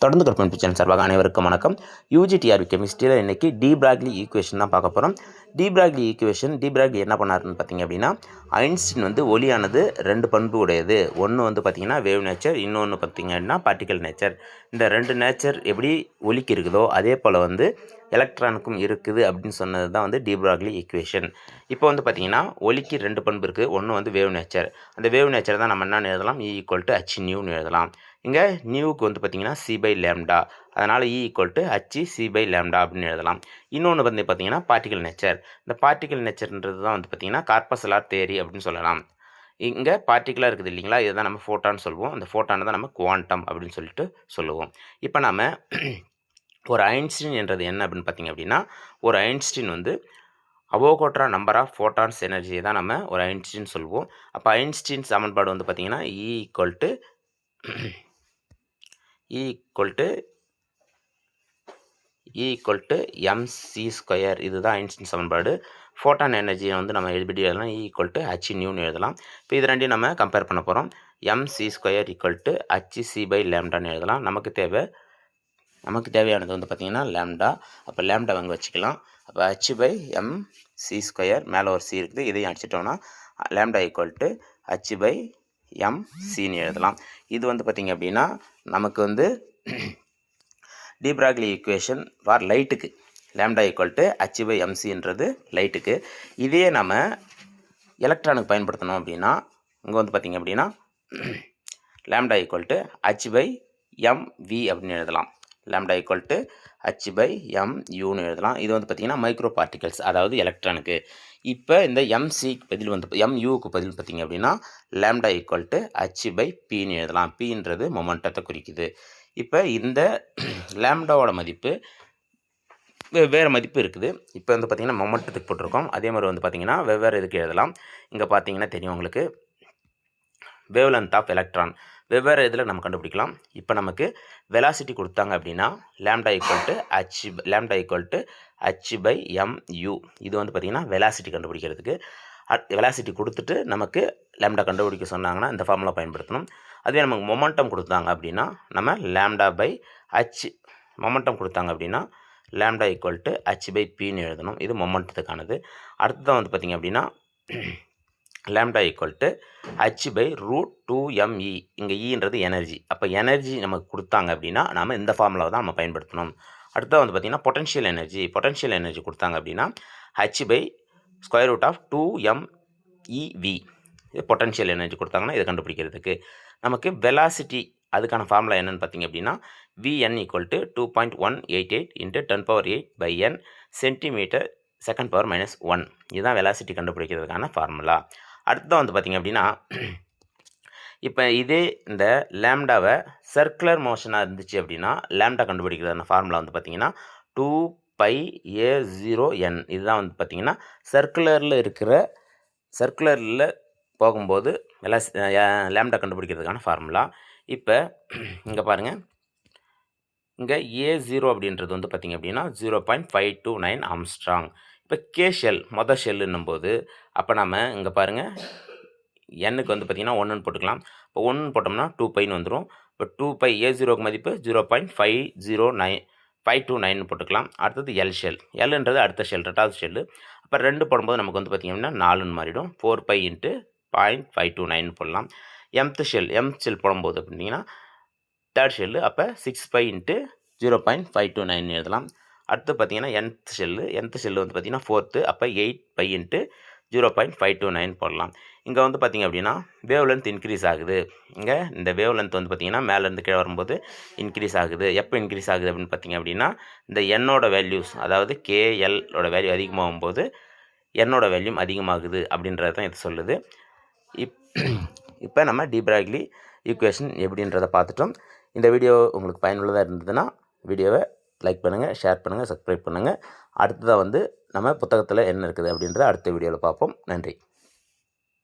தொடர்ந்து கற்பனை சேனல் சார்பாக அனைவருக்கும் வணக்கம். யூஜிடிஆர்பி கெமிஸ்ட்ரியில் இன்றைக்கி டி பிராக்லி ஈக்குவேஷன் தான் பார்க்க போகிறோம். டி பிராக்லி என்ன பண்ணாருன்னு பார்த்தீங்க அப்படின்னா, ஐன்ஸ்டீன் வந்து ஒளியானது ரெண்டு பண்பு உடையது. ஒன்று வந்து பார்த்திங்கன்னா வேவ் நேச்சர், இன்னொன்று பார்த்திங்க அப்படின்னா பார்ட்டிக்கல் நேச்சர். இந்த ரெண்டு நேச்சர் எப்படி ஒலிக்கு இருக்குதோ அதே போல் வந்து எலக்ட்ரானுக்கும் இருக்குது அப்படின்னு சொன்னது தான் வந்து டி பிராக்லி ஈக்குவேஷன். இப்போ வந்து பார்த்திங்கன்னா ஒலிக்கு ரெண்டு பண்பு இருக்குது. ஒன்று வந்து வேவ் நேச்சர். அந்த வேவ் நேச்சர் தான் நம்ம என்ன எழுதலாம், E = h நியூன்னு எழுதலாம். இங்கே நியூவுக்கு வந்து பார்த்திங்கன்னா c/λ, அதனால் E = h c/λ அப்படின்னு எழுதலாம். இன்னொன்று வந்து பார்த்திங்கன்னா பார்ட்டிக்கல் நேச்சர். இந்த பார்ட்டிக்கல் நேச்சர்ன்றது தான் வந்து பார்த்திங்கன்னா கார்பஸ்லார் தியரி அப்படின்னு சொல்லலாம். இங்கே பார்ட்டிக்கலாக இருக்குது இல்லைங்களா, இதை தான் நம்ம ஃபோட்டான்னு சொல்லுவோம். அந்த ஃபோட்டானை தான் நம்ம குவாண்டம் அப்படின்னு சொல்லிட்டு சொல்லுவோம். இப்போ நம்ம ஒரு ஐன்ஸ்டீன் என்றது என்ன அப்படின்னு பார்த்திங்க அப்படின்னா, ஒரு ஐன்ஸ்டீன் வந்து அவோகாட்ரோ நம்பர் ஆஃப் ஃபோட்டான்ஸ் எனர்ஜியை தான் நம்ம ஒரு ஐன்ஸ்டீன் சொல்லுவோம். அப்போ ஐன்ஸ்டீன் சமன்பாடு வந்து பார்த்திங்கன்னா E = mc². இதுதான் ஐன்ஸ்டீன் சமன்பாடு. ஃபோட்டான் எனர்ஜியை வந்து நம்ம எப்படி எழுதலாம், E = h நியூன்னு எழுதலாம். இப்போ இது ரெண்டையும் நம்ம கம்பேர் பண்ண போகிறோம். mc² = h c/λன்னு எழுதலாம். நமக்கு தேவையானது வந்து பார்த்திங்கன்னா லேம்டா. அப்போ லேம்டா அங்கே வச்சுக்கலாம். அப்போ h/mc², மேலே ஒரு c இருக்குது, இதையும் அடிச்சிட்டோம்னா லேம்டா = h/mcன்னு எழுதலாம். இது வந்து பார்த்திங்க அப்படின்னா நமக்கு வந்து டி பிராக்லி ஈக்குவேஷன் ஃபார் லைட்டுக்கு லேம்டா = h/mcன்றது லைட்டுக்கு. இதே நம்ம எலக்ட்ரானுக்கு பயன்படுத்தணும் அப்படின்னா இங்கே வந்து பார்த்திங்க அப்படின்னா லேம்டா = h/mv அப்படின்னு எழுதலாம். லேம்டா = h/muன்னு எழுதலாம். இது வந்து பார்த்திங்கன்னா மைக்ரோ பார்ட்டிகல்ஸ், அதாவது எலக்ட்ரானுக்கு. இப்போ இந்த mcக்கு பதில் வந்து muக்கு பதில் பார்த்திங்க அப்படின்னா லேம்டா = h/pன்னு எழுதலாம். pன்றது மொமெண்டத்தை குறிக்குது. இப்போ இந்த லேம்டாவோட மதிப்பு வெவ்வேறு மதிப்பு இருக்குது. இப்போ வந்து பார்த்திங்கன்னா மொமெண்டத்துக்கு போட்டிருக்கோம். அதே மாதிரி வந்து பார்த்திங்கன்னா வெவ்வேறு இதுக்கு எழுதலாம். இங்கே பார்த்தீங்கன்னா தெரியும் உங்களுக்கு வேவ் லென்த் ஆஃப் எலக்ட்ரான் வெவ்வேறு இதில் நம்ம கண்டுபிடிக்கலாம். இப்போ நமக்கு வெலாசிட்டி கொடுத்தாங்க அப்படின்னா லேம்டா = h/mu. இது வந்து பார்த்திங்கன்னா வெலாசிட்டி கண்டுபிடிக்கிறதுக்கு. வெலாசிட்டி கொடுத்துட்டு நமக்கு லேம்டா கண்டுபிடிக்க சொன்னாங்கன்னா இந்த ஃபார்முலா பயன்படுத்தணும். அதுவே நமக்கு மொமெண்டம் கொடுத்தாங்க அப்படின்னா நம்ம λ/h மொமெண்டம் கொடுத்தாங்க அப்படின்னா லேம்டா = h/pன்னு எழுதணும். இது மொமெண்டத்துக்கானது. அடுத்ததான் வந்து பார்த்திங்க அப்படின்னா லேம்டா = h/√2me. இங்கே ஈன்றது எனர்ஜி. அப்போ எனர்ஜி நமக்கு கொடுத்தாங்க அப்படின்னா நம்ம இந்த ஃபார்முலாவை தான் நம்ம பயன்படுத்தணும். அடுத்தது வந்து பார்த்திங்கன்னா பொட்டன்ஷியல் எனர்ஜி கொடுத்தாங்க அப்படின்னா h/√2mev. இது பொட்டன்ஷியல் எனர்ஜி கொடுத்தாங்கன்னா இதை கண்டுபிடிக்கிறதுக்கு. நமக்கு வெலாசிட்டி அதுக்கான ஃபார்முலா என்னென்னு பார்த்திங்க அப்படின்னா Vn = 2.188 × 10⁸ cm/s (−1). இதுதான் வெலாசிட்டி கண்டுபிடிக்கிறதுக்கான ஃபார்முலா. அடுத்ததான் வந்து பார்த்திங்க அப்படின்னா இப்போ இதே இந்த லேம்டாவை சர்க்குலர் மோஷனாக இருந்துச்சு அப்படின்னா லேம்டா கண்டுபிடிக்கிறதான ஃபார்முலா வந்து பார்த்திங்கன்னா 2πa0n. இதுதான் வந்து பார்த்திங்கன்னா சர்க்குலரில் போகும்போது லேம்டா கண்டுபிடிக்கிறதுக்கான ஃபார்முலா. இப்போ இங்கே பாருங்கள், இங்கே A0 அப்படின்றது வந்து பார்த்திங்க அப்படின்னா 0.529 ஆம்ஸ்ட்ராங். இப்போ ஷெல் மொதல் ஷெல்லுன்னும் போது அப்போ நம்ம இங்கே பாருங்கள் எண்ணுக்கு வந்து பார்த்திங்கன்னா 1ன்னு போட்டுக்கலாம். இப்போ 1 போட்டோம்னா 2πன்னு வந்துடும். இப்போ 2π A0க்கு மதிப்பு 0.529 போட்டுக்கலாம். அடுத்தது எல்ன்றது அடுத்த ஷெல், ரெண்டாவது ஷெல்லு. அப்போ 2 போடும்போது நமக்கு வந்து பார்த்திங்க அப்படின்னா 4ன்னு மாறிடும். 4π × 0.529 போடலாம். mth ஷெல் போடும்போது அப்படின்னா தேர்ட் ஷெல்லு. அப்போ 6π × 0.529 எழுதலாம். அடுத்து பார்த்திங்கன்னா nth ஷெல்லு வந்து பார்த்திங்கன்னா 4th. அப்போ 8π × 0.529 போடலாம். இங்கே வந்து பார்த்திங்க அப்படின்னா வேவ் லென்த் இன்க்ரீஸ் ஆகுது. இங்கே இந்த வேவ் லென்த் வந்து பார்த்திங்கன்னா மேலேருந்து கீழே வரும்போது இன்க்ரீஸ் ஆகுது. எப்போ இன்க்ரீஸ் ஆகுது அப்படின்னு பார்த்திங்க அப்படின்னா இந்த என்னோட வேல்யூஸ், அதாவது KLோட வேல்யூ அதிகமாகும் போது என்னோட வேல்யூ அதிகமாகுது அப்படின்றது தான் இது சொல்லுது. இப்போ நம்ம டி பிராக்லி ஈக்குவேஷன் எப்படின்றத பார்த்துட்டோம். இந்த வீடியோ உங்களுக்கு பயனுள்ளதாக இருந்ததுன்னா வீடியோவை லைக் பண்ணுங்கள், ஷேர் பண்ணுங்கள், சப்ஸ்கிரைப் பண்ணுங்கள். அடுத்ததாக வந்து நம்ம புத்தகத்தில் என்ன இருக்குது அப்படின்றத அடுத்த வீடியோவில் பார்ப்போம். நன்றி.